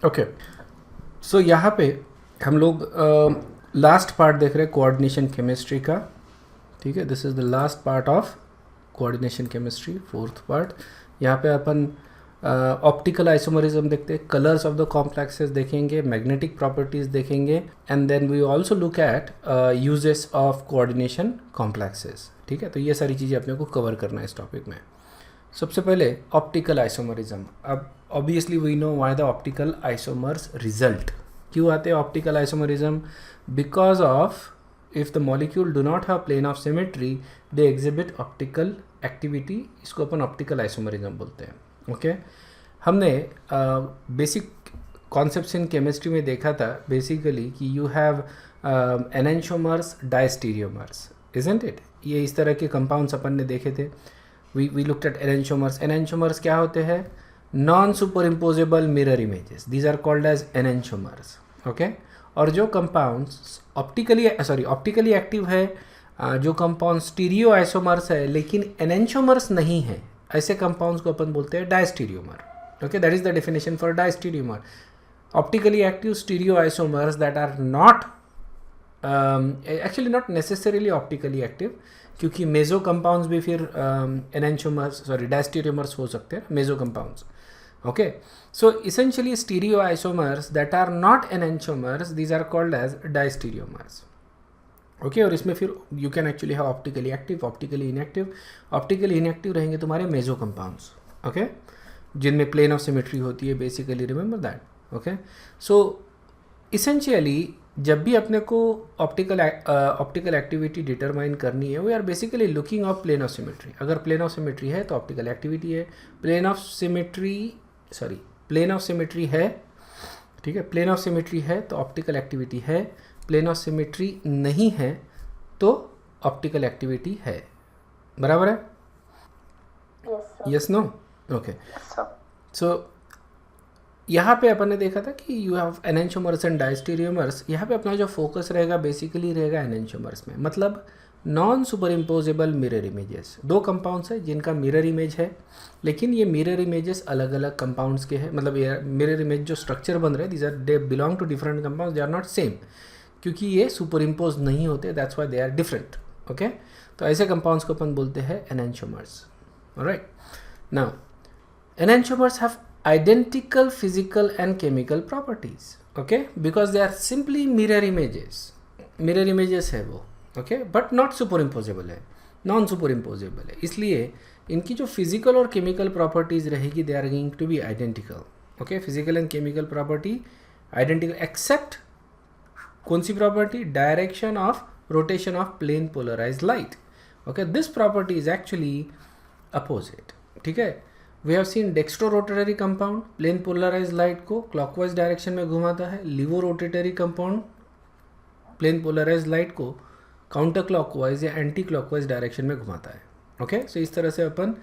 Okay, so यहाँ पे हम लोग लास्ट पार्ट देख रहे हैं कोऑर्डिनेशन केमिस्ट्री का. ठीक है, this is the last part of coordination chemistry, fourth part. यहाँ पे अपन ऑप्टिकल आइसोमरिज्म देखते हैं, कलर्स ऑफ द कॉम्प्लेक्सेस देखेंगे, मैग्नेटिक प्रॉपर्टीज देखेंगे, and then we also look at uses of coordination complexes. ठीक है, तो ये सारी चीज़ें अपने को कवर करना है इस टॉपिक में. सबसे पहले ऑप्टिकल आइसोमरिज्म. अब obviously we know why the optical isomers result. क्यों आते हैं optical isomerism? Because of if the molecule do not have plane of symmetry they exhibit optical activity. इसको अपन ऑप्टिकल आइसोमरिज्म बोलते हैं. ओके, हमने बेसिक कॉन्सेप्ट्स इन केमिस्ट्री में देखा था बेसिकली कि you have enantiomers, diastereomers, isn't it. ये इस तरह के कंपाउंड्स अपन ने देखे थे. We looked at enantiomers. Enantiomers क्या होते हैं? Non superimposable mirror images. These are called as enantiomers. Okay, और जो कंपाउंड्स ऑप्टिकली एक्टिव है, जो कंपाउंड स्टीरियो आइसोमर्स है लेकिन एनेंटियोमर्स नहीं है, ऐसे कंपाउंड्स को अपन बोलते हैं diastereomer. Okay, that is the definition for diastereomer. Optically active stereoisomers that are not actually not necessarily optically active, क्योंकि मेजो कंपाउंड्स भी फिर डायस्टीरियोमर्स हो सकते हैं, meso compounds. Okay, so essentially stereoisomers that are not enantiomers, these are called as diastereomers. Okay, और इसमें फिर you can actually have optically active, optically inactive. Optically inactive रहेंगे तुम्हारे मेजो कंपाउंड्स. ओके, जिनमें plane of symmetry होती है basically, remember that. Okay, so essentially जब भी अपने को ऑप्टिकल एक्टिविटी डिटरमाइन करनी है, we are basically looking of plane of symmetry. अगर प्लेन ऑफ सिमेट्री है तो ऑप्टिकल एक्टिविटी है. प्लेन ऑफ सिमेट्री है, ठीक है, प्लेन ऑफ सिमेट्री है तो ऑप्टिकल एक्टिविटी है. प्लेन ऑफ सिमेट्री नहीं है तो ऑप्टिकल एक्टिविटी है. बराबर है? Yes, no? ओके, सो यहाँ पे अपन ने देखा था कि you have enantiomers and diastereomers. यहाँ पे अपना जो फोकस रहेगा बेसिकली रहेगा एनेंटियोमर्स में, मतलब non superimposable mirror images. दो कंपाउंड्स है जिनका मिरर इमेज है, लेकिन ये मिरर इमेजेस अलग अलग कंपाउंड्स के हैं. मतलब ये मिरर इमेज जो स्ट्रक्चर बन रहे हैं, these are they belong to different compounds, they are not same, क्योंकि ये सुपर इम्पोज नहीं होते, that's why they are different. Okay, तो ऐसे कंपाउंड्स को अपन बोलते हैं enantiomers. Alright, now enantiomers have identical physical and chemical properties. Okay, because they are simply mirror images है वो. Okay, but not superimposable है, non superimposable है. इसलिए इनकी जो physical और chemical properties रहेगी they are going to be identical. Okay, physical and chemical property identical except कौन सी property? Direction of rotation of plane polarized light. Okay, this property is actually opposite. ठीक है, we have seen dextrorotatory compound plane polarize light को clockwise direction में घुमाता है. Levorotatory compound plane polarize light को counterclockwise या anticlockwise direction में घुमाता है. ओके, सो इस तरह से अपन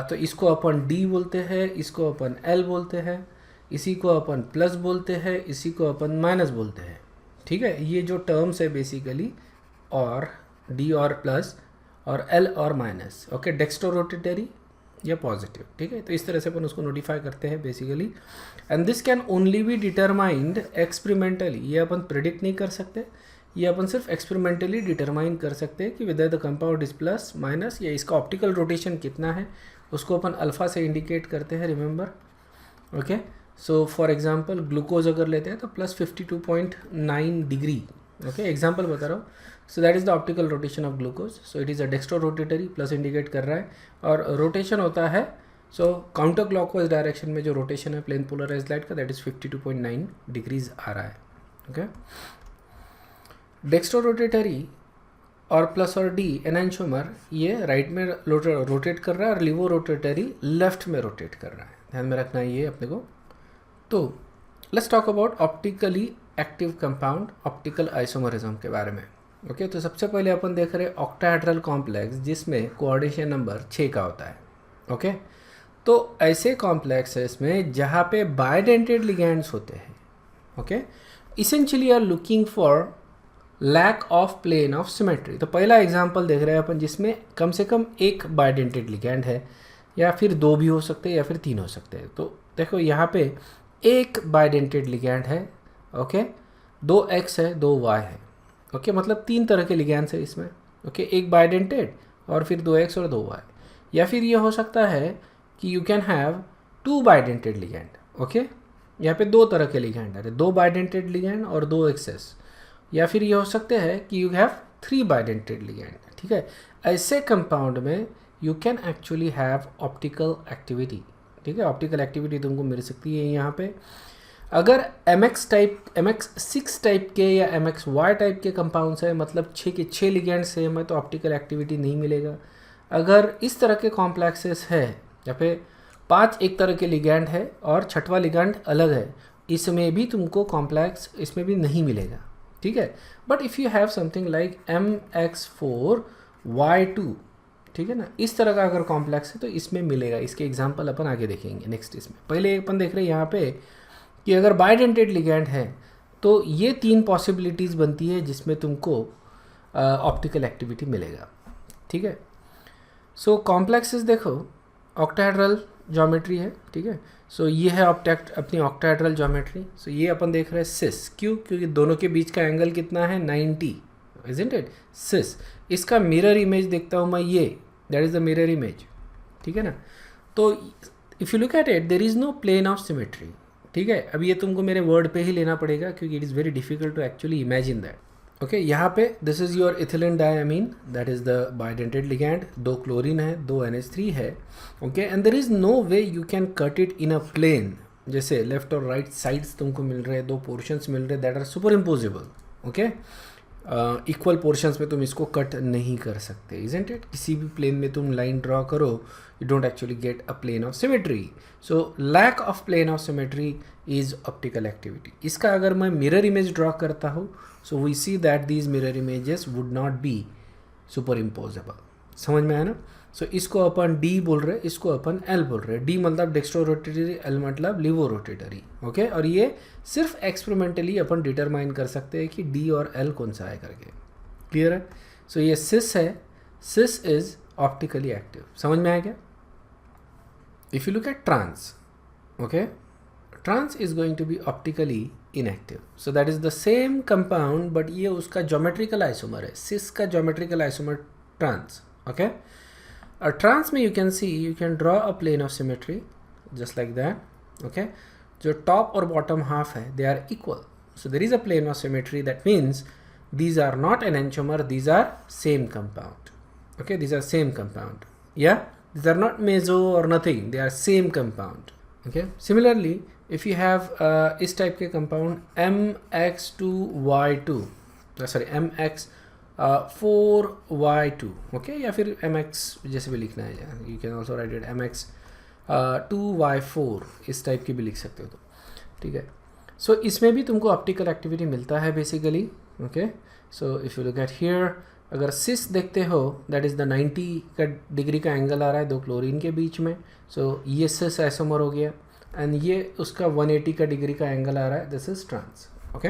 तो इसको अपन डी बोलते हैं, इसको अपन एल बोलते हैं, इसी को अपन प्लस बोलते हैं, इसी को अपन माइनस बोलते हैं. ठीक है, ये जो टर्म्स है बेसिकली, और डी और प्लस और एल और माइनस. ओके, डेक्स्ट्रो रोटेटरी या पॉजिटिव. ठीक है, तो इस तरह से अपन उसको नोटिफाई करते हैं basically. And this can only be determined experimentally. ये अपन प्रिडिक्ट नहीं कर सकते, ये अपन सिर्फ एक्सपेरिमेंटली डिटरमाइन कर सकते हैं कि whether the compound is plus minus, या इसका ऑप्टिकल रोटेशन कितना है, उसको अपन अल्फा से इंडिकेट करते हैं, remember. Okay, so for example glucose अगर लेते हैं तो प्लस 52.9 डिग्री. ओके, एग्जाम्पल बता रहा हूँ. So that is the optical rotation of glucose. So it is a dextro rotatory, plus indicate कर रहा है, और रोटेशन होता है सो काउंटर क्लॉकवाइज डायरेक्शन में जो रोटेशन है प्लेन पोलराइज लाइट का, दैट इज़ 52.9 डिग्रीज आ रहा है. ओके, डेक्स्ट्रो रोटेटरी और प्लस और डी एनेंटियोमर ये राइट में रोटेट कर रहा है, और लिवो रोटेटरी लेफ्ट में रोटेट कर रहा है. ध्यान में रखना है ये अपने को. तो let's talk about optically active compound, optical isomerism के बारे में. ओके, तो सबसे पहले अपन देख रहे हैं ऑक्टाहेड्रल कॉम्प्लेक्स, जिसमें कोऑर्डिनेशन नंबर 6 का होता है. ओके, तो ऐसे कॉम्प्लेक्सेस में जहाँ पे बाइडेंटेड लिगैंड्स होते हैं, okay, essentially are looking for lack of plane of symmetry. तो पहला एग्जांपल देख रहे हैं अपन जिसमें कम से कम एक बाइडेंटेड लिगैंड है, या फिर दो भी हो सकते हैं, या फिर तीन हो सकते हैं. तो देखो यहाँ पे एक बाइडेंटेड लिगैंड है, ओके, 2 X है 2 Y है, ओके, मतलब 3 तरह के लिगैंड्स है इसमें, ओके, एक बाइडेंटेड और फिर 2 X और 2 Y। या फिर ये हो सकता है कि you can have 2 bidentate ligand, okay, यहाँ पे 2 तरह के लिगैंड है, 2 बाइडेंटेड लिगैंड और 2 एक्सेस। या फिर ये हो सकते हैं कि यू हैव 3 बाइडेंटेड लिगैंड, ठीक है। ऐसे कंपाउंड में you can actually have optical activity, ठीक है, ऑप्टिकल एक्टिविटी तुमको मिल सकती है यहाँ पे। अगर MX6 टाइप के या MXY टाइप के कंपाउंड्स है, मतलब 6 के 6 लिगैंड सेम है, तो ऑप्टिकल एक्टिविटी नहीं मिलेगा। अगर इस तरह के कॉम्प्लेक्सेस है या फिर 5 एक तरह के लिगैंड है और 6वां लिगैंड अलग है, इसमें भी तुमको कॉम्प्लेक्स इसमें भी नहीं मिलेगा, ठीक है। But if you have something like MX4Y2, ठीक है ना, इस तरह का अगर कॉम्प्लेक्स है तो इसमें मिलेगा। इसके एग्जांपल अपन आगे देखेंगे नेक्स्ट इसमें। पहले अपन देख रहे हैं यहाँ पे कि अगर बाइडेंटेड लिगैंड है तो ये 3 पॉसिबिलिटीज़ बनती है जिसमें तुमको ऑप्टिकल एक्टिविटी मिलेगा, ठीक है। सो कॉम्प्लेक्सेस देखो, ऑक्टाहेड्रल ज्योमेट्री है, ठीक है। सो ये है अपनी ऑक्टाहेड्रल ज्योमेट्री। सो ये अपन देख रहे हैं सिस, क्यों? क्योंकि दोनों के बीच का एंगल कितना है 90, इजंट इट, सिस। इसका मिरर इमेज देखता हूँ मैं, ये that is the mirror image, ठीक है ना। तो if you look at it there is no plane of symmetry, ठीक है। अब ये तुमको मेरे वर्ड पे ही लेना पड़ेगा क्योंकि it is very difficult to actually imagine that, okay. यहाँ पे this is your ethylene diamine, that is the bidentate ligand, 2 chlorine है 2 NH3 है, okay. And there is no way you can cut it in a plane, जैसे left और right sides तुमको मिल रहे हैं, 2 पोर्शंस मिल रहे हैं that are super imposable, okay. Equal portions में तुम इसको कट नहीं कर सकते, इजंट इट। किसी भी प्लेन में तुम लाइन ड्रॉ करो, you don't actually get a plane of symmetry. So lack of plane of symmetry is optical activity. इसका अगर मैं मिरर इमेज ड्रॉ करता हूँ, so we see that these mirror images would not be super imposable. समझ में आया ना। सो इसको अपन D बोल रहे, इसको अपन L बोल रहे। D मतलब डेक्स्ट्रो रोटेटरी, L मतलब लिवो रोटेटरी, ओके। और ये सिर्फ एक्सपेरिमेंटली अपन डिटरमाइन कर सकते हैं कि D और L कौन सा है करके, क्लियर है। सो ये सिस है, सिस इज ऑप्टिकली एक्टिव। समझ में आया क्या? If you look at trans, okay, trans is going to be optically inactive. So that is the same compound, but ये उसका ज्योमेट्रिकल आइसोमर है, सिस का geometrical isomer trans, okay. A trans में you can see, you can draw a plane of symmetry just like that, okay. जो top और bottom half है, they are equal, so there is a plane of symmetry. That means these are not enantiomer, these are same compound, okay. These are same compound, yeah. These are not meso or nothing, they are same compound, okay. Similarly, if you have इस type के compound MX2Y2, sorry MX 4Y2, okay, या फिर MX जैसे भी लिखना है, you can also right it MX 2Y4, इस type की भी लिख सकते हो तो, ठीक है। सो इसमें भी तुमको ऑप्टिकल एक्टिविटी मिलता है basically, okay. So if you look eight here, अगर सिस देखते हो दैट इज़ द 90 का डिग्री का एंगल आ रहा है 2 क्लोरीन के बीच में, सो ये सिस आइसोमर हो गया, एंड ये उसका 180 का डिग्री का एंगल आ रहा है, this is trans, okay.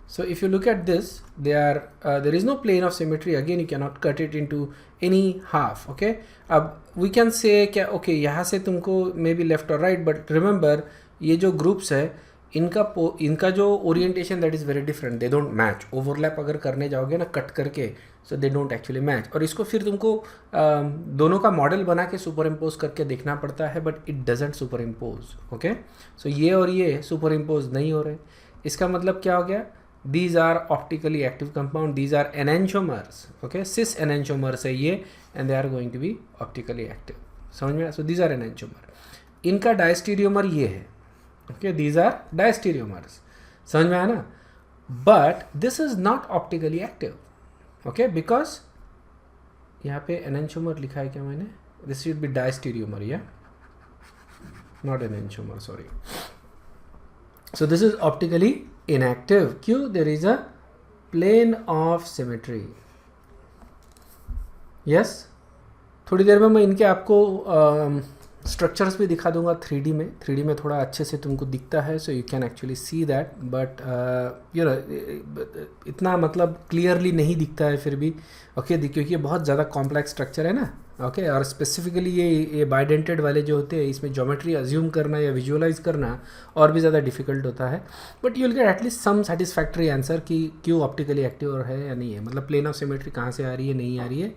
So if you look at this, there is no plane of symmetry. Again, you cannot cut it into any half. Okay. अब we can say क्या, okay, यहाँ से तुमको maybe left or right, but remember ये जो groups है इनका जो orientation that is very different. They don't match. Overlap अगर करने जाओगे ना कट करके, so they don't actually match. और इसको फिर तुमको दोनों का मॉडल बना के सुपरिम्पोज करके देखना पड़ता है, बट इट डजेंट सुपरिम्पोज, ओके। सो ये और ये सुपरिम्पोज नहीं हो रहे। इसका मतलब क्या हो गया? These are optically active compound, these are enantiomers, okay, cis enantiomers है ये, and they are going to be optically active. समझ में? So these are enantiomer. इनका डायस्टीरियोमर ये है, okay, these are diastereomers. समझ में आया ना? But this is not optically active, okay, because यहाँ पे enantiomer लिखा है क्या मैंने? This should be diastereomer, yeah, not enantiomer, sorry. So this is optically inactive. क्यों? There is a plane of symmetry. Yes? थोड़ी देर में मैं इनके आपको स्ट्रक्चर्स भी दिखा दूंगा 3D में। 3D में थोड़ा अच्छे से तुमको दिखता है, so you can actually see that, but you no इतना मतलब क्लियरली नहीं दिखता है फिर भी, ओके, क्योंकि ये बहुत ज़्यादा कॉम्प्लेक्स स्ट्रक्चर है ना, ओके और स्पेसिफिकली ये बाइडेंटेड वाले जो होते हैं इसमें ज्योमेट्री अज्यूम करना या विजुअलाइज करना और भी ज़्यादा डिफिकल्ट होता है, but you will get at least some satisfactory answer कि क्यों ऑप्टिकली एक्टिव है या नहीं है, मतलब प्लेन ऑफ सिमेट्री कहाँ से आ रही है नहीं आ रही है,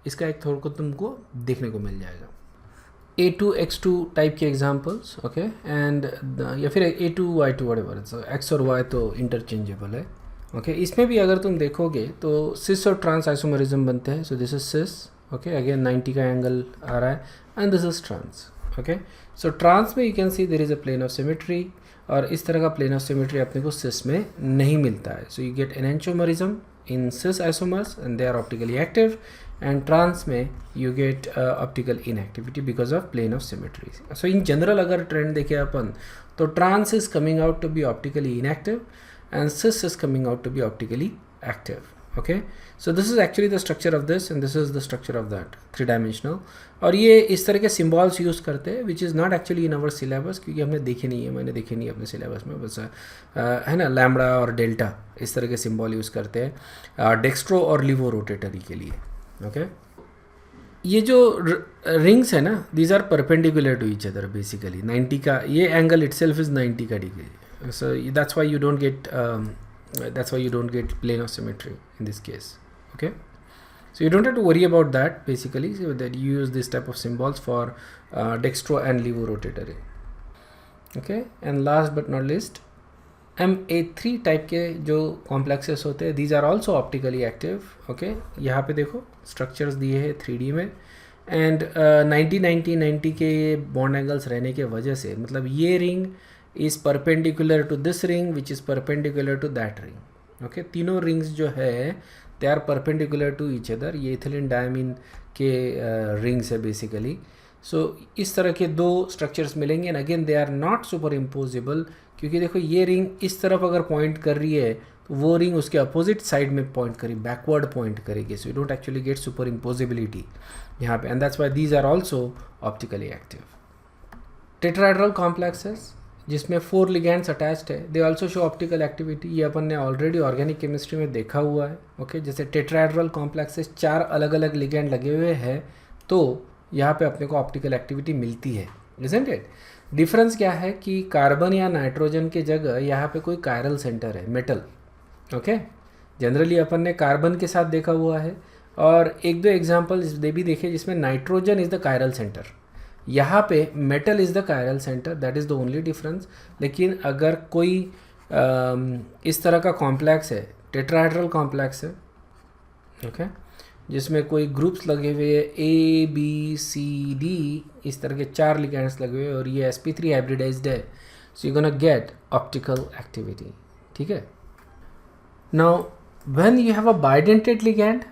इसका एक थोड़ा को तुमको देखने को मिल जाएगा। A2 X2 टाइप के एग्जाम्पल्स, ओके एंड या फिर A2 Y2 व्हाटएवर, एक्स और वाई तो इंटरचेंजेबल है। ओके इसमें भी अगर तुम देखोगे तो सिस और ट्रांस आइसोमरिज्म बनते हैं। So this is cis, okay again 90 का एंगल आ रहा है and this is trans. Okay so trans में you can see there is a plane of symmetry, और इस तरह का प्लेन ऑफ सिमेट्री अपने को सिस में नहीं मिलता है। So you get enantiomerism in cis isomers and they are optically active, and trans में you get optical inactivity because of plane of symmetry. So in general अगर trend देखें अपन तो trans is coming out to be optically inactive and cis is coming out to be optically active. Okay, so this is actually the structure of this and this is the structure of that, three dimensional. और ये इस तरह के symbols use करते हैं which is not actually in our syllabus, क्योंकि हमने देखे नहीं है, मैंने देखे नहीं है अपने syllabus में, बस है ना लैम्बडा और डेल्टा इस तरह के symbol use करते हैं डेक्स्ट्रो और लिवो रोटेटरी के लिए। ओके ये जो रिंग्स है ना these are perpendicular to each other basically. 90 का ये एंगल इटसेल्फ इज 90 का degree, so that's why you don't get plane of symmetry in this case. Okay so you don't have to worry about that basically, so that you use this type of symbols for dextro and levo rotatory. Okay and last but not least MA3 type के जो complexes होते हैं these are also optically active. Okay यहाँ पे देखो structures दिए हैं 3D में एंड 90 के बॉन्ड एंगल्स रहने के वजह से मतलब ये ring is perpendicular to this ring which is perpendicular to that ring. Okay तीनों रिंग्स जो है they are perpendicular to each other, ये इथिलीन डायमीन के रिंग्स है बेसिकली। सो इस तरह के दो स्ट्रक्चर्स मिलेंगे and again they are not super imposable, क्योंकि देखो ये रिंग इस तरफ अगर पॉइंट कर रही है तो वो रिंग उसके अपोजिट साइड में पॉइंट करी, बैकवर्ड पॉइंट करेगी। So you don't actually get superimposability यहाँ पे and that's why these are also optically active. Tetrahedral complexes जिसमें 4 लिगैंड्स अटैच्ड है they also show optical activity, ये अपन ने ऑलरेडी ऑर्गेनिक केमिस्ट्री में देखा हुआ है। ओके जैसे टेट्राहेड्रल कॉम्प्लेक्सेस 4 अलग अलग लिगैंड लगे हुए हैं तो यहाँ पे अपने को ऑप्टिकल एक्टिविटी मिलती है, इजंट इट। डिफरेंस क्या है कि कार्बन या नाइट्रोजन के जगह यहाँ पे कोई कायरल सेंटर है, मेटल। ओके जनरली अपन ने कार्बन के साथ देखा हुआ है और एक दो एग्जांपल दे भी देखे जिसमें nitrogen is the chiral centre, यहाँ पे metal is the chiral centre, that is the only difference. लेकिन अगर कोई इस तरह का कॉम्प्लेक्स है, टेट्राहेड्रल कॉम्प्लेक्स है, ओके जिसमें कोई ग्रुप्स लगे हुए ABCD इस तरह के 4 लिगैंड्स लगे हुए और ये sp3 हाइब्रिडाइज्ड है, so you gonna get optical activity. ठीक है, now when you have a bidentate ligand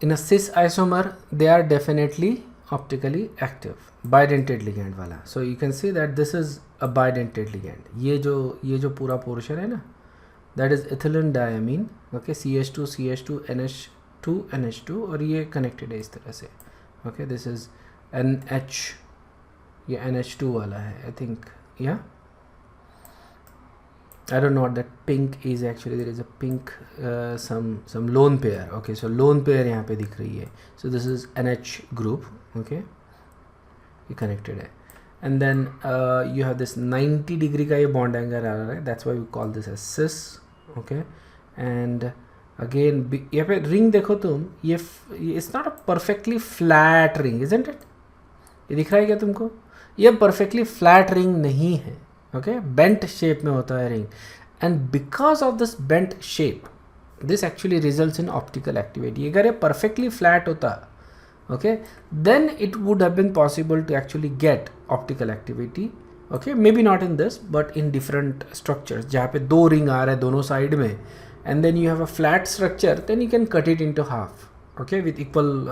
in a cis isomer they are definitely optically active, bidentate ligand वाला। So you can see that this is a bidentate ligand, ये जो पूरा portion है ना that is ethylene diamine. Okay CH2 NH2 और ये connected है इस तरह से। ओके दिस इज NH, ये NH2 वाला है आई थिंक, या I don't know what that pink is actually, there is a pink some lone pair. Okay, so lone pair यहाँ पे दिख रही है, so this is NH group. Okay, ये connected है and then you have this 90 degree का ये bond angle आ रहा है, that's why we call this as cis. Okay, and again यहाँ पे ring देखो तुम, ये it's not a perfectly flat ring, isn't it? ये दिख रहा है क्या तुमको? ये perfectly flat ring नहीं है। ओके बेंट शेप में होता है ring and because of this bent shape this actually results in optical activity. अगर ये परफेक्टली फ्लैट होता okay then it would have been possible to actually get optical activity. Okay maybe not in this but in different structures जहाँ पे 2 ring आ रहे हैं दोनों side में and then you have a flat structure, then you can cut it into half okay with equal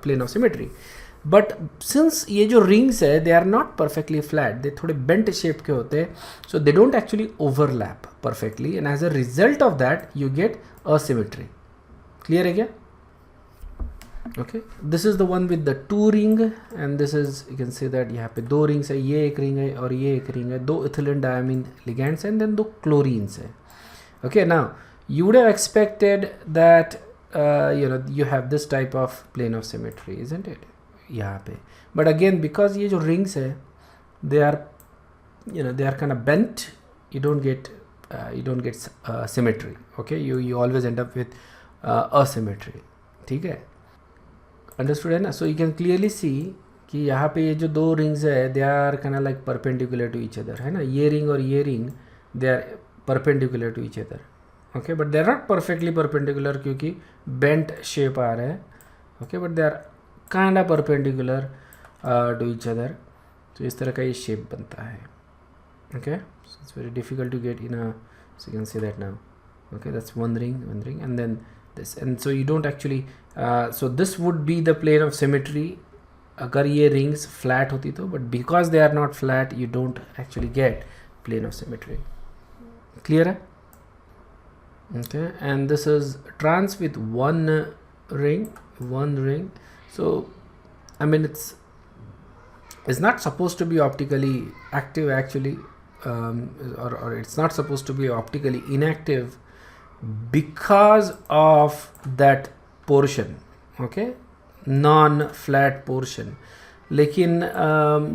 plane of symmetry. But since ये जो rings है they are not perfectly flat, they थोड़े bent shape के होते हैं, so they don't actually overlap perfectly and as a result of that you get asymmetry. Clear है क्या? Okay this is the one with the 2 ring and this is you can say that यहाँ पे 2 rings है, ये एक ring है और ये एक रिंग है, 2 ethylene diamine ligands and then 2 chlorines है। Okay now you would have expected that you have this type of plane of symmetry, isn't it? यहाँ पे. बट अगेन बिकॉज ये जो रिंग्स है they are kind of bent, you don't get symmetry. Okay, you always end up with asymmetry. ठीक है, understood है ना. So you can clearly see कि यहाँ पे ये जो दो रिंग्स है they are kind of like perpendicular to each other, है ना. ये रिंग और ये ring they are perpendicular to each other. Okay, but they are not perfectly perpendicular क्योंकि bent shape आ रहा है. Okay, but they are kind of perpendicular to each other. तो इस तरह का ये शेप बनता है. Okay, so it's very difficult to get in a, so you can see that now. Okay, that's one ring, and then this, and so you don't actually so this would be the plane of symmetry अगर ये rings flat होती तो, but because they are not flat you don't actually get plane of symmetry. Clear है? Okay, and this is trans with one ring. So I mean it's not supposed to be optically active actually, or it's not supposed to be optically inactive because of that portion. Okay, non-flat portion. लेकिन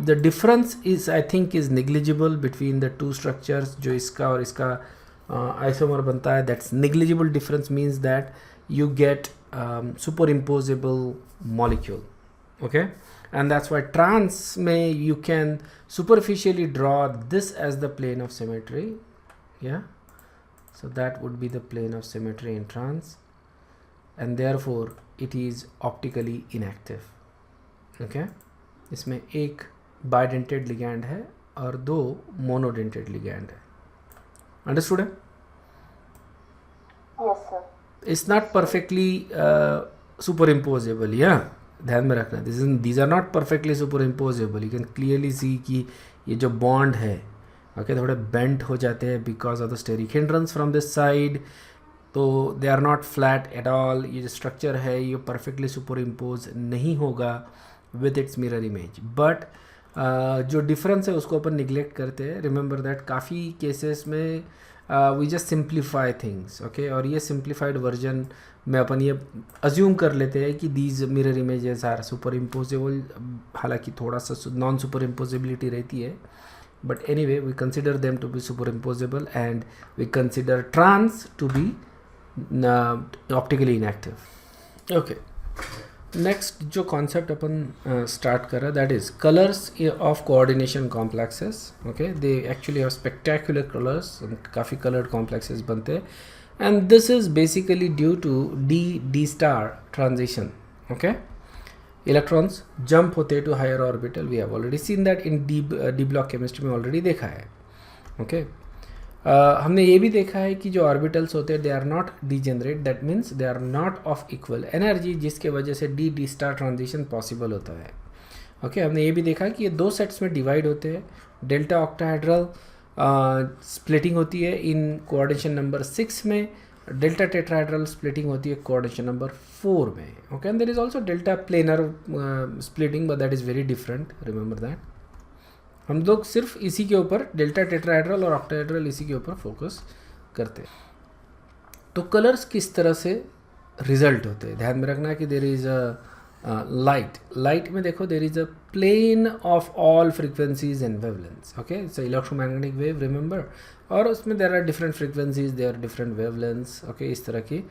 the difference is I think is negligible between the two structures. जो इसका और इसका isomer बनता है, that's negligible difference means that you get superimposable molecule. Okay, and that's why trans में you can superficially draw this as the plane of symmetry. Yeah, so that would be the plane of symmetry in trans, and therefore it is optically inactive. Okay, इसमें एक bidentate ligand है और दो monodentate ligand है. Understood है? Yes sir. It's not perfectly superimposable. Yeah, ध्यान में रखना. These are not perfectly superimposable. You can clearly see कि ये जो bond है, okay, थोड़े bent हो जाते हैं because of the steric hindrance from this side. तो they are not flat at all. ये जो structure है ये perfectly superimpose नहीं होगा with its mirror image. But जो difference है उसको अपन neglect करते हैं. Remember that काफ़ी cases में we just simplify things. Okay, और ये simplified version में अपन ये assume कर लेते हैं कि these mirror images are superimposable. हालांकि थोड़ा सा non superimposability रहती है, but anyway we consider them to be superimposable and we consider trans to be optically inactive. Okay, next जो concept अपन start कर रहा है that is colors of coordination complexes. Okay, they actually have spectacular colors, काफ़ी colored complexes बनते हैं, and this is basically due to d star transition. Okay, electrons jump होते to higher orbital. We have already seen that in d block chemistry में already देखा है. Okay, हमने ये भी देखा है कि जो ऑर्बिटल्स होते हैं they are not degenerate, that means they are not of equal energy, जिसके वजह से डी स्टार ट्रांजिशन पॉसिबल होता है. ओके, हमने ये भी देखा कि ये दो सेट्स में डिवाइड होते हैं. डेल्टा ऑक्टाहेड्रल स्प्लिटिंग होती है इन कोऑर्डिनेशन नंबर 6 में, डेल्टा टेट्राहेड्रल स्प्लिटिंग होती है कोऑर्डिनेशन नंबर 4 में. Okay, and there is also delta planar splitting, but that is very different. Remember that. हम लोग सिर्फ इसी के ऊपर डेल्टा टेट्राहेड्रल और ऑक्टाहेड्रल इसी के ऊपर फोकस करते हैं. तो कलर्स किस तरह से रिजल्ट होते हैं, ध्यान में रखना है कि देयर इज़ अ लाइट में देखो there is a plane of all frequencies and wavelengths. Okay, it's electromagnetic wave, remember, और उसमें there are different frequencies, there are different wavelengths. Okay, इस तरह की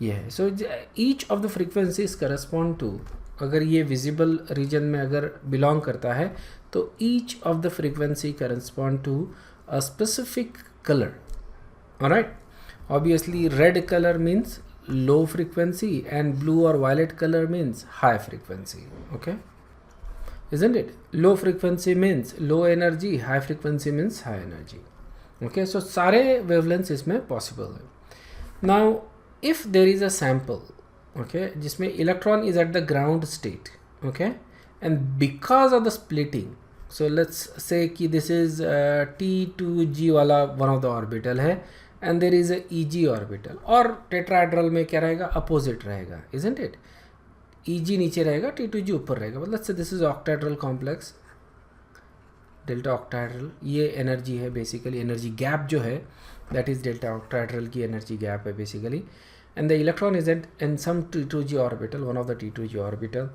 ये है. So each of the frequencies correspond to, अगर ये विजिबल रीजन में अगर बिलोंग करता है तो each of the frequency correspond to a specific color. Alright, obviously red color means low frequency and blue or violet color means high frequency. Okay, isn't it? Low frequency means low energy, high frequency means high energy. Okay, so सारे wavelengths इसमें possible है. Now if there is a sample, okay, जिसमें electron is at the ground state, okay, and because of the splitting, so let's say कि this is T2G वाला one of the orbital है and there is a EG orbital, और tetrahedral में क्या रहेगा, opposite रहेगा, isn't it? EG नीचे रहेगा, T2G ऊपर रहेगा. but let's say this is octahedral complex, delta octahedral, ये energy है basically, energy gap जो है that is delta octahedral की energy gap है basically, and the electron is in some T2G orbital, one of the T2G orbital.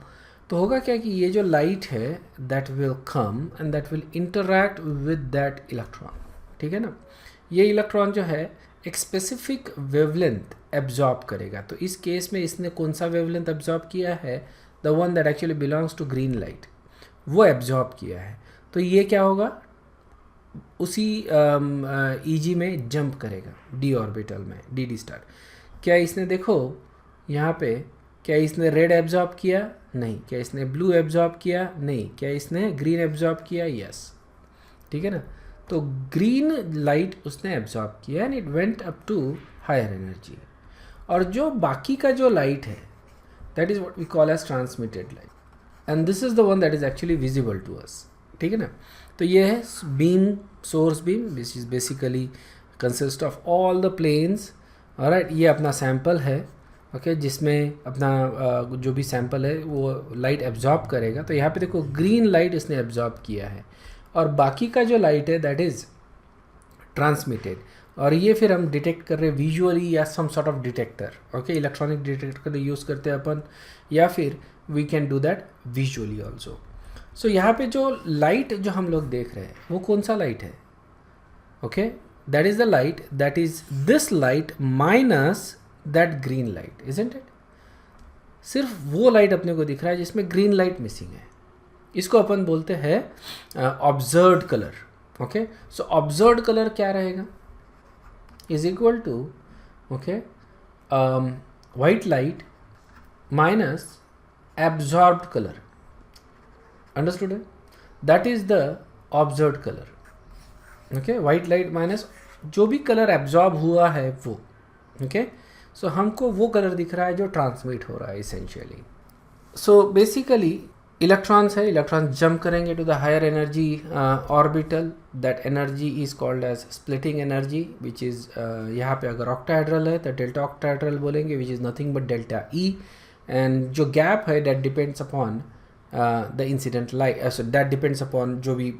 तो होगा क्या कि ये जो लाइट है that will come and that will interact with that electron, ठीक है ना। ये इलेक्ट्रॉन जो है एक स्पेसिफिक वेवलेंथ एब्जॉर्ब करेगा। तो इस केस में इसने कौन सा वेवलेंथ एब्जॉर्ब किया है, the one that actually belongs to green light, वो एब्जॉर्ब किया है। तो ये क्या होगा, उसी ईजी में जंप करेगा डी ऑर्बिटल में, डी स्टार। क्या इसने देखो यहाँ पे, क्या इसने रेड एब्जॉर्ब किया, नहीं। क्या इसने ब्लू एब्जॉर्ब किया, नहीं। क्या इसने ग्रीन एब्जॉर्ब किया, यस, ठीक है ना। तो ग्रीन लाइट उसने एब्जॉर्ब किया and it went up to higher energy. और जो बाकी का जो लाइट है that is what we call as transmitted light, and this is the one that is actually visible to us, ठीक है ना। तो ये है beam, source beam, which is basically consist of all the planes. Alright, ये अपना sample है, okay, जिसमें अपना जो भी सैंपल है वो लाइट एब्जॉर्ब करेगा। तो यहाँ पे देखो ग्रीन लाइट इसने एब्जॉर्ब किया है और बाकी का जो लाइट है दैट इज़ ट्रांसमिटेड। और ये फिर हम डिटेक्ट कर रहे हैं विजुअली या some sort of detector, okay, electronic detector का यूज़ करते हैं अपन, या फिर we can do that visually also. So यहाँ पे जो लाइट जो हम लोग देख रहे हैं वो कौन सा लाइट है, okay, that is the light that is this light minus that green light, isn't it. सिर्फ वो लाइट अपने को दिख रहा है जिसमें ग्रीन लाइट मिसिंग है। इसको अपन बोलते हैं observed colour, okay. So observed colour क्या रहेगा, is equal to, okay, white light minus absorbed colour, understood है, that is the observed colour, okay. White light minus जो भी कलर एब्जॉर्ब हुआ है वो, ओके। सो हमको वो कलर दिख रहा है जो ट्रांसमिट हो रहा है इसेंशियली। सो बेसिकली इलेक्ट्रॉन्स है, इलेक्ट्रॉन्स जंप करेंगे to the higher energy orbital, that energy is called as splitting energy, which is यहाँ पे अगर ऑक्टाहेड्रल है तो डेल्टा ऑक्टाहेड्रल बोलेंगे, which is nothing but delta E. And जो गैप है that depends upon the incident light, that depends upon जो भी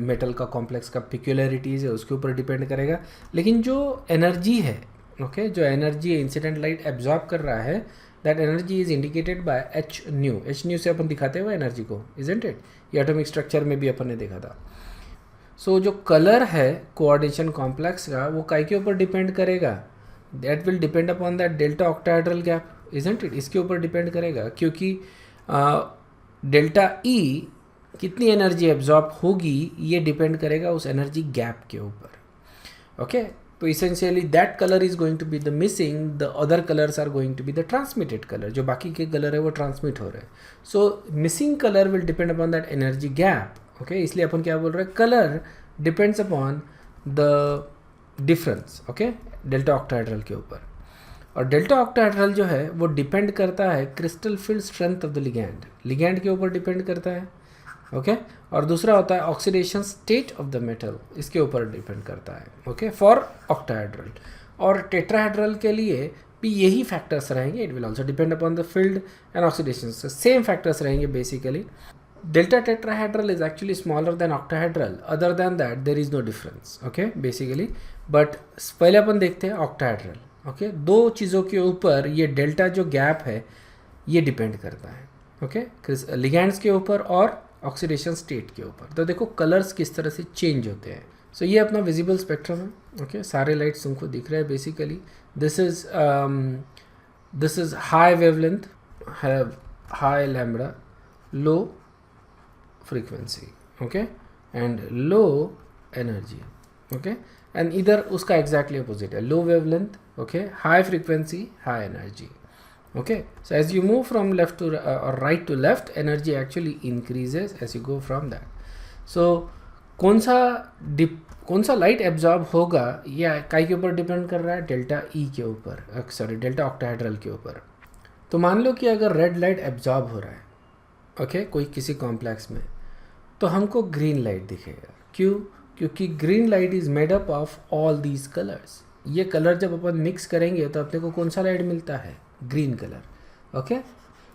मेटल का कॉम्प्लेक्स का पिक्यूलरिटीज़ है उसके ऊपर डिपेंड करेगा। लेकिन जो एनर्जी है, ओके, जो एनर्जी इंसिडेंट लाइट एब्जॉर्ब कर रहा है, that energy is indicated by H new. H new से अपन दिखाते हैं वो एनर्जी को, इजंट इट। ये एटॉमिक स्ट्रक्चर में भी अपन ने देखा था। सो जो कलर है कोऑर्डिनेशन कॉम्प्लेक्स का वो काय के ऊपर डिपेंड करेगा, that will depend upon that delta octahedral gap, isn't it. इसके ऊपर डिपेंड करेगा क्योंकि डेल्टा ई कितनी एनर्जी एब्जॉर्ब होगी ये डिपेंड करेगा उस एनर्जी गैप के ऊपर, ओके। तो essentially that colour is going to be the missing, the other colours are going to be the transmitted colour. जो बाकी के कलर है वो ट्रांसमिट हो रहे हैं। So missing colour will depend upon that energy gap, okay. इसलिए अपन क्या बोल रहे हैं, colour depends upon the difference, okay, delta octahedral के ऊपर। और डेल्टा ऑक्टाहेड्रल जो है वो डिपेंड करता है crystal field strength of the ligand, ligand के ऊपर डिपेंड करता है, ओके। और दूसरा होता है oxidation state of the metal, इसके ऊपर डिपेंड करता है, ओके, फॉर ऑक्टाहेड्रल। और टेट्राहेड्रल के लिए भी यही फैक्टर्स रहेंगे, it will also depend upon the field and oxidation, same factors रहेंगे basically. Delta tetrahedral is actually smaller than octahedral, other than that there is no difference, okay, basically. But पहले अपन देखते हैं ऑक्टाहेड्रल, ओके। दो चीज़ों के ऊपर ये डेल्टा जो गैप है ये डिपेंड करता है, ओके, लिगैंड्स के ऊपर और ऑक्सीडेशन स्टेट के ऊपर। तो देखो कलर्स किस तरह से चेंज होते हैं। सो ये अपना विजिबल स्पेक्ट्रम है, ओके। सारे लाइट्स तुमको दिख रहे हैं basically. This is high wavelength, high lambda, low frequency, okay, and low energy, okay. And इधर उसका एग्जैक्टली अपोजिट है, low wavelength, okay, high frequency, high energy, okay. So as you move from left to or right to left, energy actually increases as you go from that. So कौन सा light absorb होगा ये काय के ऊपर depend कर रहा है, डेल्टा ई के ऊपर, सॉरी डेल्टा ऑक्टाहेड्रल के ऊपर। तो मान लो कि अगर रेड लाइट एब्जॉर्ब हो रहा है, ओके, कोई किसी कॉम्प्लेक्स में, तो हमको ग्रीन लाइट दिखेगा। क्यों? क्योंकि green light is made up of all these colours. ये कलर जब अपन मिक्स करेंगे तो अपने को कौन सा लाइट मिलता है, green colour, okay.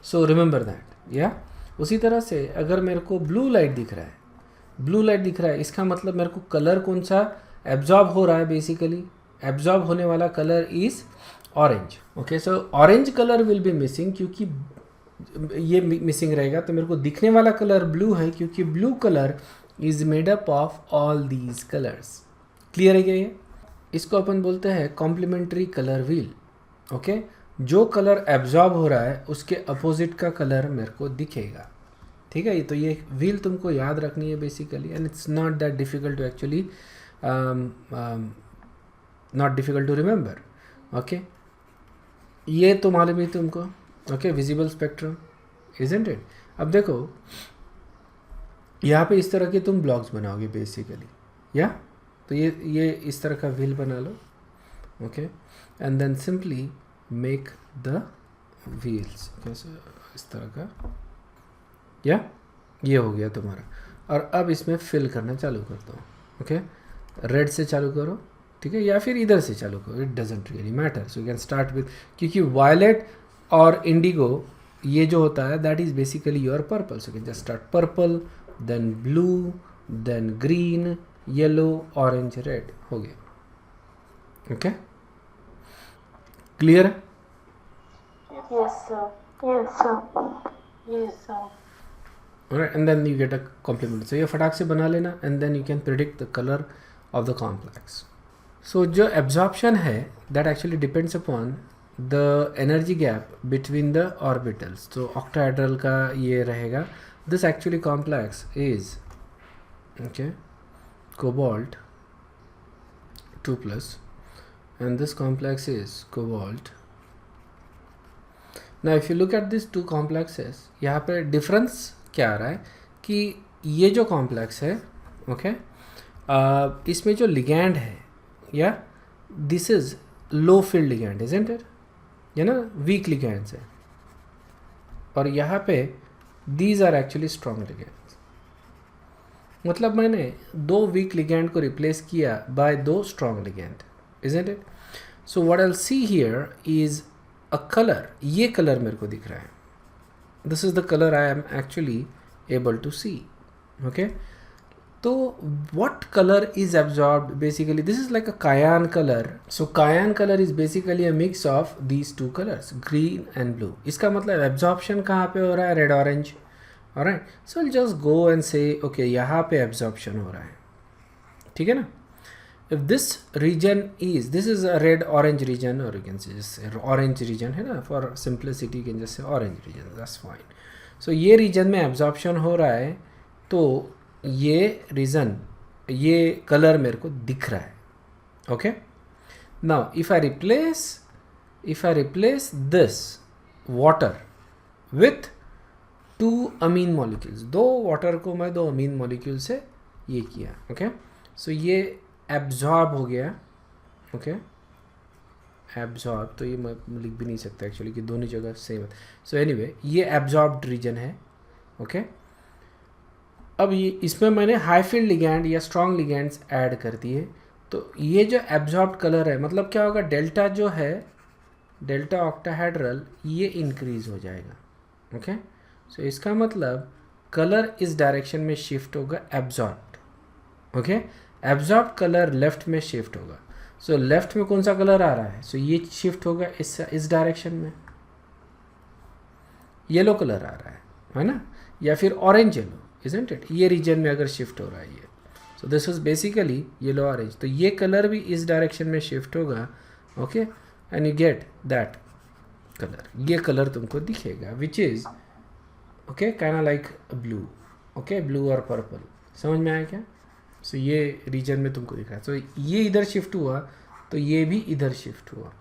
So remember that, या उसी तरह से अगर मेरे को ब्लू लाइट दिख रहा है, ब्लू लाइट दिख रहा है, इसका मतलब मेरे को कलर कौन सा एब्जॉर्ब हो रहा है, बेसिकली एब्जॉर्ब होने वाला colour is orange, okay. So orange colour will be missing क्योंकि ये मिसिंग रहेगा, तो मेरे को दिखने वाला कलर ब्लू है, क्योंकि blue colour is made up of all these colours. Clear है क्या ये? इसको अपन बोलते हैं कॉम्प्लीमेंट्री कलर व्हील। ओके, जो कलर एब्जॉर्ब हो रहा है उसके अपोजिट का कलर मेरे को दिखेगा। ठीक है, तो ये व्हील तुमको याद रखनी है basically, and it's not that difficult to actually, not difficult to remember. Okay, ये तो मालूम ही तुमको। Okay, visible spectrum, isn't it? अब देखो यहाँ पे इस तरह के तुम ब्लॉक्स बनाओगे बेसिकली, या तो ये इस तरह का व्हील बना लो। Okay, and then simply make the wheels, कैसे इस तरह का, या ये हो गया तुम्हारा। और अब इसमें फिल करना चालू करता हूँ। ओके, रेड से चालू करो, ठीक है, या फिर इधर से चालू करो, it doesn't really matter. So you can start with, क्योंकि वायलेट और इंडिगो ये जो होता है that is basically your purple. So you can just start purple, then blue, then green, yellow, orange, red, हो गया। ओके, क्लियर है? Yes, sir. Yes, sir. Yes, sir. Alright, and then you get a complement. So ये फटाक से बना लेना, and then you can predict the color of the complex. So जो absorption है that actually depends upon the energy gap between the orbitals. So octahedral का ये रहेगा. This actually complex is okay cobalt 2+, and this complex is cobalt. Now if you look at these two complexes, यहाँ पे difference क्या आ रहा है कि ये जो कॉम्प्लेक्स है, ओके, इसमें जो लिगैंड है, या this is low field ligand, isn't it? ये ना वीक लिगैंड्स है, और यहाँ पे these are actually strong ligands. मतलब मैंने दो वीक लिगैंड को रिप्लेस किया बाय दो strong ligand, isn't it? So what I will see here is a colour. ये कलर मेरे को दिख रहा है, this is the color I am actually able to see. Okay, so what color is absorbed? Basically this is like a cyan color. So cyan color is basically a mix of these two colors, green and blue. इसका मतलब absorption कहाँ पे हो रहा है? red orange. Alright, so I'll just go and say okay, यहाँ पे absorption हो रहा है, ठीक है ना? If this region is, this is a red orange region, or you can say just orange region है ना, for simplicity you can just say orange region, that's fine. So ये region में absorption हो रहा है, तो ये region, ये color मेरे को दिख रहा है। Okay, now if I replace this water with two amine molecules, दो water को मैं दो amine molecule से ये किया, okay, so ये एब्जॉर्ब हो गया। ओके, एब्जॉर्ब तो ये मैं लिख भी नहीं सकता एक्चुअली कि दोनों जगह सेम है। सो एनीवे ये एब्जॉर्ब्ड रीजन है। ओके, अब ये इसमें मैंने हाई फील्ड लिगैंड या स्ट्रॉन्ग लिगैंड्स ऐड कर दिए, तो ये जो एब्जॉर्ब्ड कलर है, मतलब क्या होगा, डेल्टा जो है, डेल्टा ऑक्टाहेड्रल, ये इंक्रीज हो जाएगा। ओके, सो इसका मतलब कलर इस डायरेक्शन में शिफ्ट होगा, absorbed. Okay, absorb colour left में शिफ्ट होगा। सो लेफ्ट में कौन सा कलर आ रहा है? सो ये शिफ्ट होगा इस डायरेक्शन में, येलो कलर आ रहा है ना, या फिर ऑरेंज येलो, इजंट इट? ये रीजन में अगर शिफ्ट हो रहा है ये, सो this is basically yellow orange, तो ये कलर भी इस डायरेक्शन में शिफ्ट होगा। Okay, and you get that colour, ये कलर तुमको दिखेगा, which is okay kind of like blue. Okay, blue और पर्पल, समझ में आया क्या? सो ये रीजन में तुमको दिख रहा है। सो ये इधर शिफ्ट हुआ तो ये भी इधर शिफ्ट हुआ।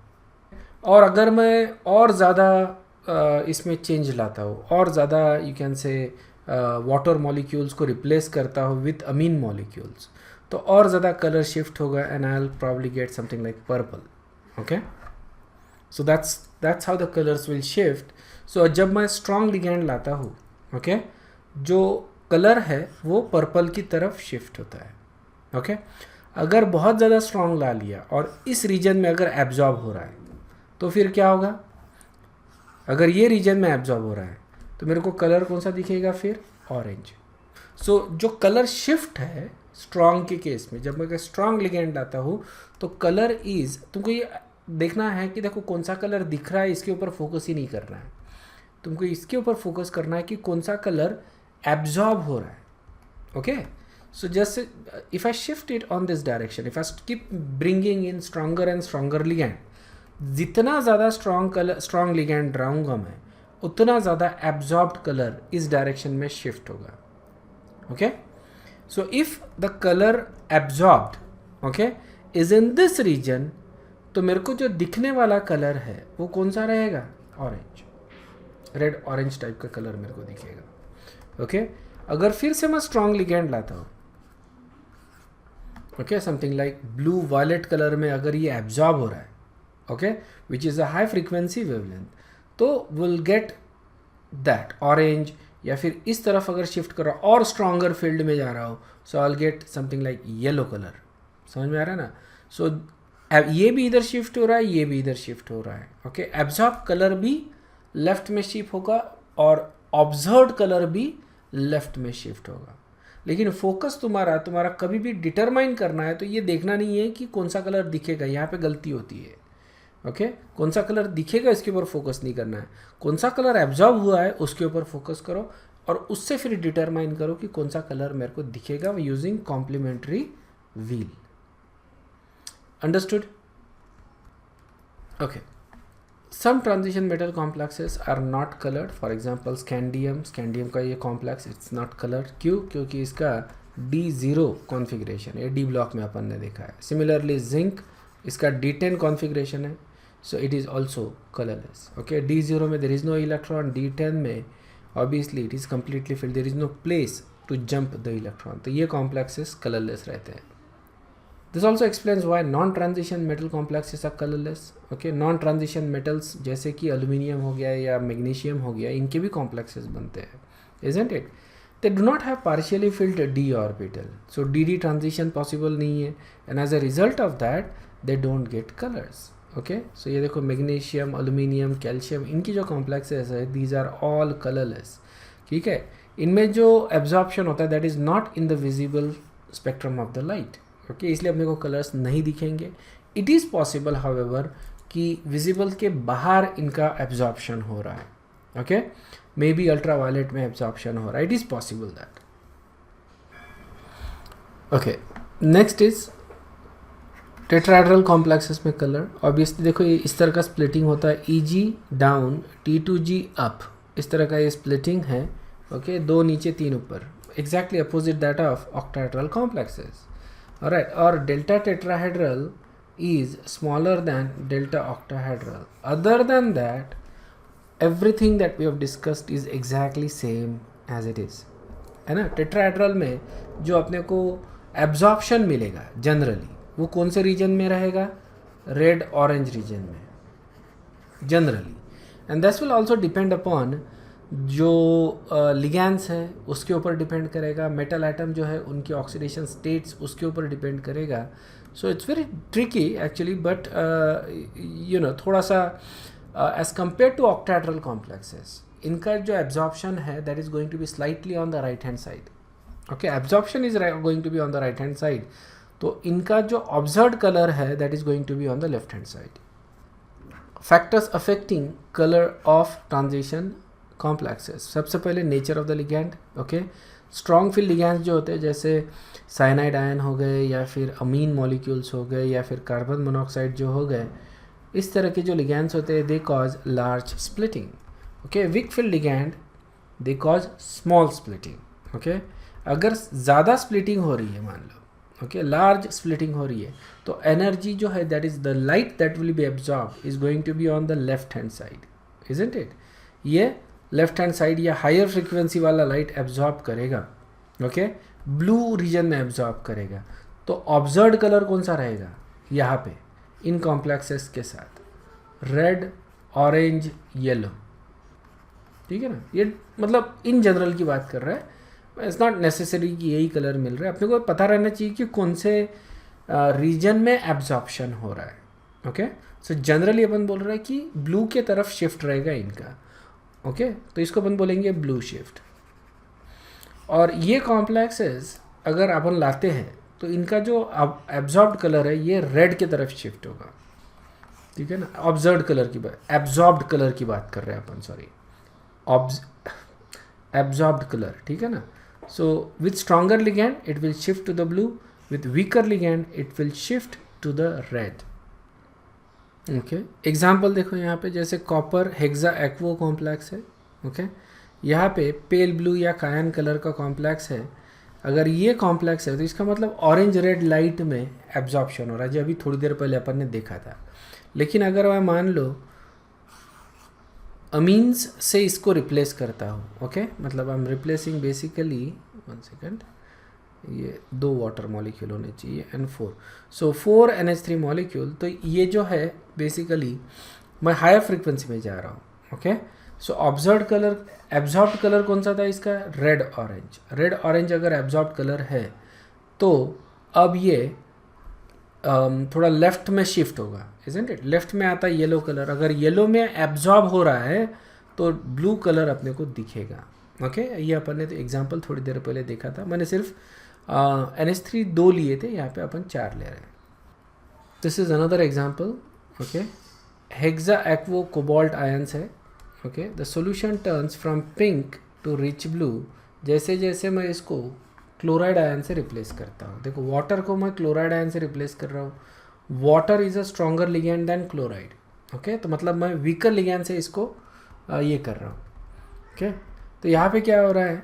और अगर मैं और ज़्यादा इसमें चेंज लाता हूँ, और ज़्यादा you can say water molecules को रिप्लेस करता हूँ विथ अमीन मॉलिक्यूल्स, तो और ज़्यादा कलर शिफ्ट होगा, and I will probably get something like purple. Okay, so that's how the colours will shift. So जब मैं स्ट्रॉन्ग लिगैंड लाता हूँ, ओके, जो कलर है वो पर्पल की तरफ शिफ्ट होता है। ओके, अगर बहुत ज़्यादा स्ट्रॉन्ग ला लिया और इस रीजन में अगर एब्जॉर्ब हो रहा है, तो फिर क्या होगा? अगर ये रीजन में एब्जॉर्ब हो रहा है तो मेरे को कलर कौन सा दिखेगा फिर? ऑरेंज। सो जो कलर शिफ्ट है स्ट्रॉन्ग के केस में, जब मैं स्ट्रॉन्ग लिगैंड लाता हूँ तो कलर इज, तुमको ये देखना है कि देखो कौन सा कलर दिख रहा है, इसके ऊपर फोकस ही नहीं करना है। तुमको इसके ऊपर फोकस करना है कि कौन सा कलर एब्जॉर्ब हो रहा है. Okay, so just if I shift it on this direction, if I keep bringing in stronger and stronger ligand, जितना ज़्यादा स्ट्रॉन्ग लिगैंड डालूंगा मैं, उतना ज़्यादा एब्जॉर्ब्ड कलर इस डायरेक्शन में शिफ्ट होगा. Okay, so if the colour absorbed, okay, is in this region, तो मेरे को जो दिखने वाला कलर है वो कौन सा रहेगा? ऑरेंज, रेड ऑरेंज टाइप का कलर मेरे को दिखेगा. ओके, अगर फिर से मैं स्ट्रॉन्ग लिगैंड लाता हूँ, okay, something like blue violet colour में अगर ये एब्जॉर्ब हो रहा है, okay, which is a high frequency wavelength, तो विल गेट दैट ऑरेंज. या फिर इस तरफ अगर शिफ्ट कर रहा और स्ट्रॉन्गर फील्ड में जा रहा हो, so I will get something like yellow colour. समझ में आ रहा है ना? सो ये भी इधर शिफ्ट हो रहा है, ये भी इधर शिफ्ट हो रहा है. ओके, एब्जॉर्ब कलर भी लेफ्ट में शिफ्ट होगा और ऑब्जर्व्ड कलर भी लेफ्ट में शिफ्ट होगा. लेकिन फोकस तुम्हारा कभी भी डिटरमाइन करना है तो ये देखना नहीं है कि कौन सा कलर दिखेगा. यहाँ पे गलती होती है. ओके, कौन सा कलर दिखेगा इसके ऊपर फोकस नहीं करना है. कौन सा कलर एब्जॉर्ब हुआ है उसके ऊपर फोकस करो और उससे फिर डिटरमाइन करो कि कौन सा कलर मेरे को दिखेगा using complementary wheel. Understood? Okay, some transition metal complexes are not colored. For example, scandium का ये complex it's not colored. क्यों? क्योंकि इसका D0 configuration है, D block में अपन ने देखा है. Similarly, zinc इसका D10 configuration है, so it is also colorless. Okay, D0 में there is no electron, D10 में obviously it is completely filled. There is no place to jump the electron. तो ये complexes colorless रहते हैं. This also explains why non-transition metal complexes are colorless. Okay, non-transition metals जैसे कि aluminium हो गया या magnesium हो गया, इनके भी complexes बनते हैं, isn't it? They do not have partially filled d orbital, so dd transition possible नहीं है, and as a result of that they don't get colors. Okay, so ये देखो magnesium, aluminium, calcium, इनकी जो complexes है, these are all colorless. ठीक है, इनमें जो absorption होता है that is not in the visible spectrum of the light. Okay, इसलिए अपने को कलर्स नहीं दिखेंगे. इट इज़ पॉसिबल हाउएवर कि विजिबल के बाहर इनका एब्जॉर्प्शन हो रहा है. Okay, maybe ultraviolet में एब्जॉर्प्शन हो रहा है. It is possible that. Okay, next is tetrahedral complexes में कलर. ऑब्वियसली देखो ये इस तरह का स्प्लिटिंग होता है, EG डाउन, T2G अप, इस तरह का ये स्प्लिटिंग है. ओके, दो नीचे तीन ऊपर, exactly opposite that of octahedral complexes. Alright, or delta tetrahedral is smaller than delta octahedral. Other than that, everything that we have discussed is exactly same as it is. है ना? Tetrahedral में जो अपने को एब्जॉर्प्शन मिलेगा generally वो कौन से रीजन में रहेगा? रेड ऑरेंज रीजन में generally. And this will also depend upon जो लिगैंड्स है उसके ऊपर डिपेंड करेगा. मेटल एटम जो है उनकी ऑक्सीडेशन स्टेट्स उसके ऊपर डिपेंड करेगा. So it's very tricky actually, but you know थोड़ा सा as compare to octahedral complexes इनका जो एब्जॉर्प्शन है that is going to be slightly on the right hand side. Okay, absorption is going to be on the right hand side, तो इनका जो observed colour है that is going to be on the left hand side. Factors affecting colour of transition complexes. सबसे पहले nature of the ligand. Okay, strong field ligands जो होते हैं जैसे साइनाइड आयन हो गए या फिर अमीन मॉलिक्यूल्स हो गए या फिर कार्बन मोनोऑक्साइड जो हो गए, इस तरह के जो लिगैंड्स होते हैं they cause large splitting. Okay, weak field ligand they cause small splitting. Okay, अगर ज़्यादा स्प्लिटिंग हो रही है मान लो, ओके, लार्ज स्प्लिटिंग हो रही है, तो एनर्जी जो है that is the light that will be absorb is going to be on the left hand side, isn't it? ये लेफ्ट हैंड साइड या हायर फ्रीक्वेंसी वाला लाइट एब्जॉर्ब करेगा. ओके, ब्लू रीजन में एब्जॉर्ब करेगा, तो observed colour कौन सा रहेगा? यहाँ पे इन कॉम्प्लेक्सेस के साथ रेड, ऑरेंज, येलो. ठीक है ना? ये मतलब इन जनरल की बात कर रहा है. इट्स नॉट नेसेसरी कि यही कलर मिल रहा है. अपने को पता रहना चाहिए कि कौन से रीजन में एब्जॉर्प्शन हो रहा है. ओके, सो जनरली अपन बोल रहे हैं कि ब्लू के तरफ शिफ्ट रहेगा इनका. ओके, तो इसको अपन बोलेंगे ब्लू शिफ्ट. और ये कॉम्प्लेक्सेस अगर अपन लाते हैं तो इनका जो एब्जॉर्ब्ड कलर है ये रेड की तरफ शिफ्ट होगा. ठीक है ना? ऑब्जर्व्ड कलर की बात, एब्जॉर्ब्ड कलर की बात कर रहे हैं अपन, सॉरी. एब्जॉर्ब्ड कलर, ठीक है ना. So with stronger ligand it will shift to the blue, with weaker ligand it will shift to the red. Okay, example देखो यहाँ पे, जैसे कॉपर हेक्सा एक्वो कॉम्प्लेक्स है. ओके, यहाँ पे पेल ब्लू या कायन कलर का कॉम्प्लेक्स है. अगर ये कॉम्प्लेक्स है तो इसका मतलब ऑरेंज रेड लाइट में एब्जॉर्प्शन हो रहा है, जो अभी थोड़ी देर पहले अपन ने देखा था. लेकिन अगर मैं मान लो अमीन्स से इसको रिप्लेस करता हूँ, ओके, मतलब I am replacing basically, 1 second, ये 2 वाटर मॉलिक्यूल होने चाहिए N4. सो 4 NH3 मॉलिक्यूल. तो ये जो है बेसिकली मैं हायर फ्रीक्वेंसी में जा रहा हूँ. ओके, सो एब्जॉर्ब्ड कलर कौन सा था इसका? Red orange. रेड ऑरेंज अगर एब्जॉर्ब्ड कलर है तो अब ये थोड़ा लेफ्ट में शिफ्ट होगा, इजंट इट. लेफ्ट में आता है येलो कलर. अगर येलो में एब्जॉर्ब हो रहा है तो ब्लू कलर अपने को दिखेगा. ओके, ये अपन ने तो एग्जांपल थोड़ी देर पहले देखा था. मैंने सिर्फ NH3 2 लिए थे, यहाँ पे अपन 4 ले रहे हैं. This is another example. Okay, hexa aquo cobalt ions है. Okay, the solution turns from pink to rich blue जैसे जैसे मैं इसको क्लोराइड आयन से रिप्लेस करता हूँ. देखो, वाटर को मैं क्लोराइड आयन से रिप्लेस कर रहा हूँ. Water is a stronger ligand than chloride. Okay, तो मतलब मैं वीकर लिगैंड से इसको ये कर रहा हूँ. ओके, तो यहाँ पे क्या हो रहा है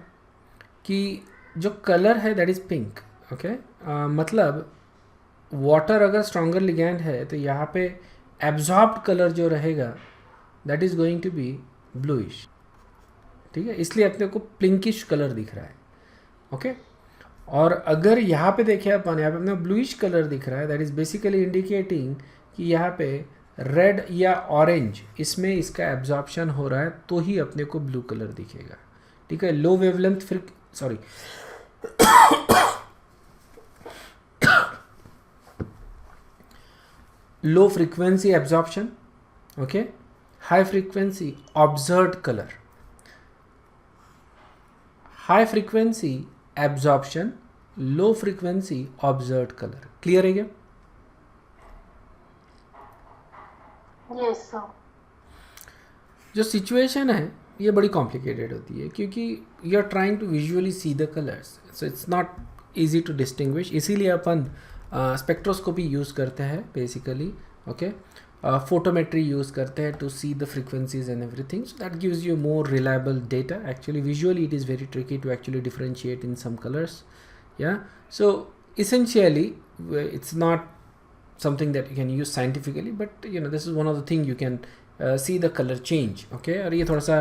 कि जो कलर है दैट इज़ पिंक. ओके, मतलब वाटर अगर स्ट्रॉन्गर लिगैंड है तो यहाँ पे एब्जॉर्ब्ड कलर जो रहेगा that is going to be bluish. ठीक है, इसलिए अपने को पिंकिश कलर दिख रहा है. ओके, और अगर यहाँ पे देखें अपन, यहाँ पे अपने ब्लूइश कलर दिख रहा है, दैट इज़ बेसिकली इंडिकेटिंग कि यहाँ पे रेड या ऑरेंज इसमें इसका एब्जॉर्प्शन हो रहा है तो ही अपने को ब्लू कलर दिखेगा. ठीक है, low wavelength low frequency absorption. Okay, high frequency observed colour. High frequency absorption, low frequency observed colour. Clear है क्या? Yes, sir. जो सिचुएशन है ये बड़ी कॉम्प्लिकेटेड होती है क्योंकि you are trying to visually see the colours, so it's not easy to distinguish. इसीलिए अपन स्पेक्ट्रोस्कोपी यूज़ करते हैं बेसिकली. ओके, फोटोमेट्री यूज़ करते हैं to see the frequencies and everything, so that gives you more reliable data. Actually visually it is very tricky to actually differentiate in some colours. Yeah, so essentially it's not something that you can use scientifically, but you know, this is one of the thing you can see the color change. Okay, और ये थोड़ा सा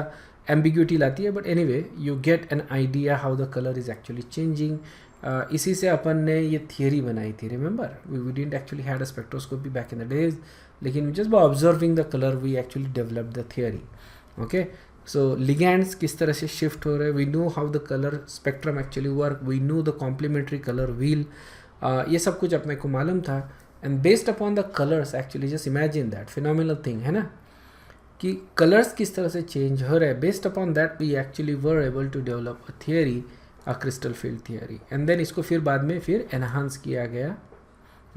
ambiguity लाती है, but anyway you get an idea how the color is actually changing. इसी से अपन ने ये theory बनाई थी. Remember, we didn't actually had a spectroscopy back in the days, लेकिन just by observing the color we actually developed the theory. Okay, so ligands किस तरह से shift हो रहे हैं, we know how the color spectrum actually work, we know the complementary color wheel. ये सब कुछ अपने को मालूम था. and based upon the colors actually just imagine that phenomenal thing है ना, कि colors किस तरह से change हो रहे हैं. based upon that we actually were able to develop a theory, a crystal field theory, and then इसको फिर बाद में फिर enhance किया गया.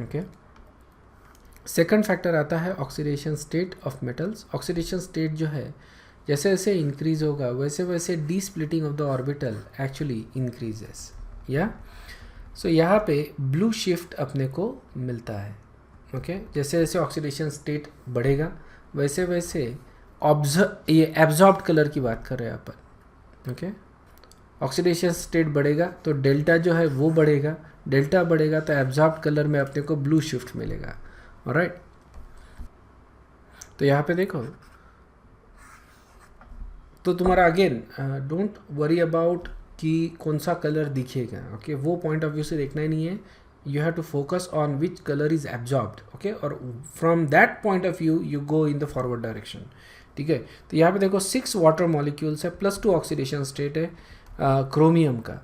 okay, सेकंड फैक्टर आता है oxidation state of metals. Oxidation state जो है जैसे जैसे इंक्रीज होगा वैसे वैसे D splitting of the orbital actually increases. या सो यहाँ पे ब्लू शिफ्ट अपने को मिलता है. ओके, जैसे जैसे ऑक्सीडेशन स्टेट बढ़ेगा वैसे वैसे ये एब्जॉर्ब्ड कलर की बात कर रहे हैं अपन. ओके, ऑक्सीडेशन स्टेट बढ़ेगा तो डेल्टा जो है वो बढ़ेगा. डेल्टा बढ़ेगा तो एब्जॉर्ब्ड कलर में अपने को ब्लू शिफ्ट मिलेगा. ऑलराइट, तो यहाँ पे देखो, तो तुम्हारा अगेन डोंट वरी अबाउट कि कौन सा कलर दिखेगा. ओके, वो पॉइंट ऑफ व्यू से देखना ही नहीं है. You have to focus on which colour is absorbed. Okay, और from that point of view you go in the forward direction. ठीक है, तो यहाँ पे देखो 6 वाटर मॉलिक्यूल्स है, +2 ऑक्सीडेशन स्टेट है क्रोमियम का.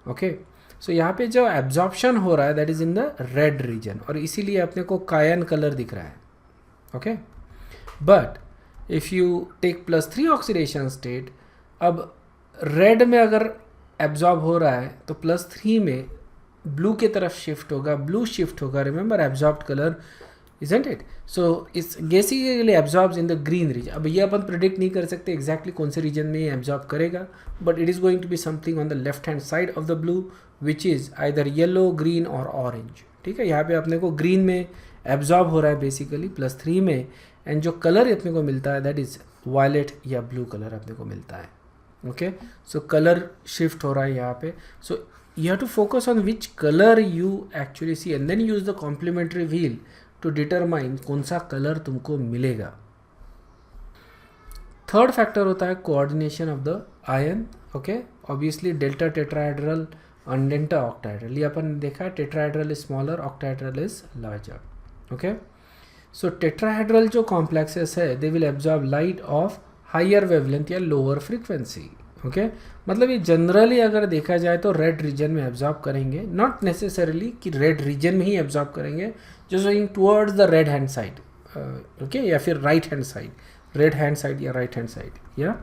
ओके, सो यहाँ पे जो एब्जॉर्प्शन हो रहा है that is in the red region, और इसीलिए अपने को कायन कलर दिख रहा है. Okay, but if you take +3 oxidation state, अब रेड में अगर एब्जॉर्ब हो रहा है तो +3 में ब्लू की तरफ शिफ्ट होगा. ब्लू शिफ्ट होगा. Remember, absorbed colour isn't it? So it's basically absorbs in the green region. अब ये अपन प्रिडिक्ट नहीं कर सकते exactly कौन से रीजन में ये absorb करेगा, but it is going to be something on the left hand side of the blue which is either yellow, green or orange. ठीक है, यहाँ पे अपने को ग्रीन में absorb हो रहा है बेसिकली +3 में, एंड जो कलर अपने को मिलता है दैट इज वायलेट या ब्लू कलर अपने को मिलता है. ओके, सो कलर शिफ्ट हो रहा है यहाँ पे. सो you have to focus on which color you actually see and then use the complementary wheel to determine कौन सा कलर तुमको मिलेगा. थर्ड फैक्टर होता है coordination of the ion. Okay, obviously delta tetrahedral और डेल्टा ऑक्टाहेड्रल, ये अपन देखा है tetrahedral is smaller, octahedral is larger. Okay, so tetrahedral जो कॉम्प्लेक्सेस है they will absorb light of higher wavelength या लोअर फ्रीक्वेंसी. ओके, मतलब ये जनरली अगर देखा जाए तो रेड रीजन में एब्जॉर्ब करेंगे, नॉट नेसेसरली कि रेड रीजन में ही एब्जॉर्ब करेंगे, just going towards the red hand side. Okay, या फिर right hand side, red hand side या राइट हैंड साइड, या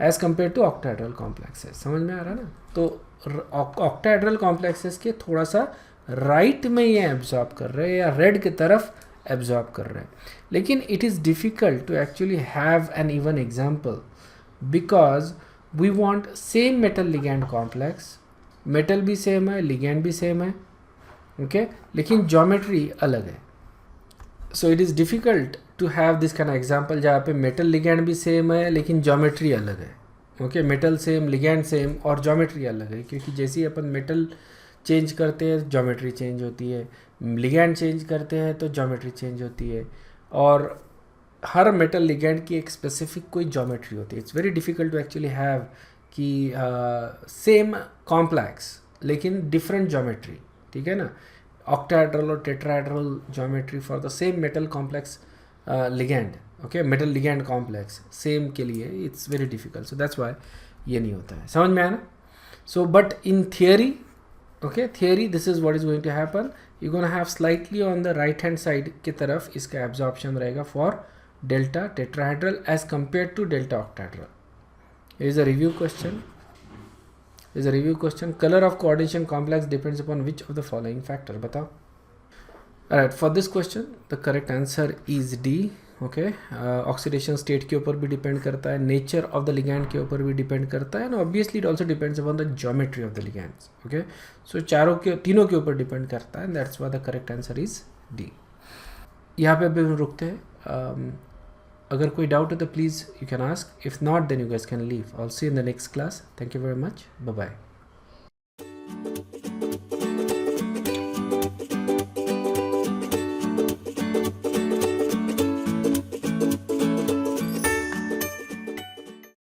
as compare to octahedral complexes. समझ में आ रहा है ना? तो ऑक्टाहेड्रल कॉम्प्लेक्सेस के थोड़ा सा राइट में ये एब्जॉर्ब कर रहे हैं या रेड की तरफ एब्जॉर्ब कर रहे हैं. लेकिन it is difficult to actually have an even example because we want same metal ligand complex, metal भी सेम है, ligand भी सेम है. ओके, लेकिन ज्योमेट्री अलग है. So it is difficult to have this kind of example जहाँ पे metal ligand भी सेम है लेकिन ज्योमेट्री अलग है. Okay, metal same, ligand same और ज्योमेट्री अलग है, क्योंकि जैसे ही अपन मेटल चेंज करते हैं ज्योमेट्री चेंज होती है, ligand चेंज करते हैं तो ज्योमेट्री चेंज होती है, और हर मेटल लिगेंड की एक स्पेसिफिक कोई ज्योमेट्री होती है. It's very difficult to actually have कि सेम कॉम्प्लेक्स लेकिन डिफरेंट ज्योमेट्री. ठीक है ना? ऑक्टाहेड्रल और tetrahedral geometry for the same metal complex ligand. Okay, metal ligand complex same के लिए it's very difficult. So that's why ये नहीं होता है. समझ में आया ना? So but in theory, okay, theory this is what is going to happen. You gonna have slightly on the right hand side की तरफ इसका एब्जॉर्प्शन रहेगा for delta tetrahedral as compared to delta octahedral. Here is a review question. Color of coordination complex depends upon which of the following factor? बताओ. Alright, for this question the correct answer is D. Okay, oxidation state के ऊपर भी depend करता है, nature of the ligand के ऊपर भी depend करता है, and obviously it also depends upon the geometry of the ligands. Okay, so तीनों के ऊपर डिपेंड करता है, and that's why the correct answer is D. यहाँ पे अभी हम रुकते हैं. अगर कोई डाउट है तो please you can ask, if not then you guys can leave. I'll see you in the next class. Thank you very much. Bye bye.